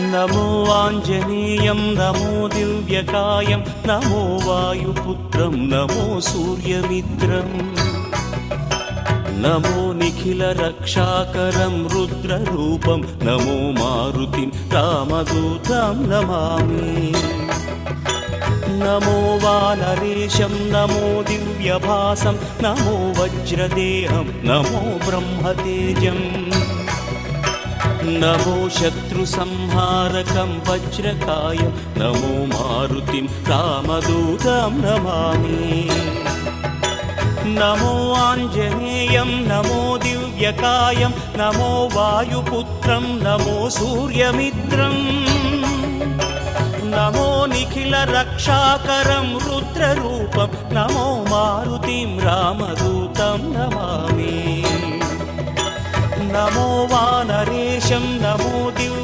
నమో ఆంజనేయం నమో దివ్యకాయం నమో వాయుపుత్రం నమో సూర్యమిత్రం నమో నిఖిల రక్షాకరం రుద్రరూపం నమో మారుతిం రామదూతం నమామి నమో వానరేశం నమో దివ్యభాసం నమో వజ్రదేహం నమో బ్రహ్మతేజం నమో శత్రు సంహారకం వజ్రకాయం నమో మారుతిం రామదూతం నమామి నమో ఆంజనేయం నమో దివ్యకాయం నమో వాయుపుత్రం నమో సూర్యమిత్రం నమో నిఖిల రక్షాకరం రుద్రరూపం నమో మారుతిం రామదూతం నమామి నమో వానరేశం నమో దివ్య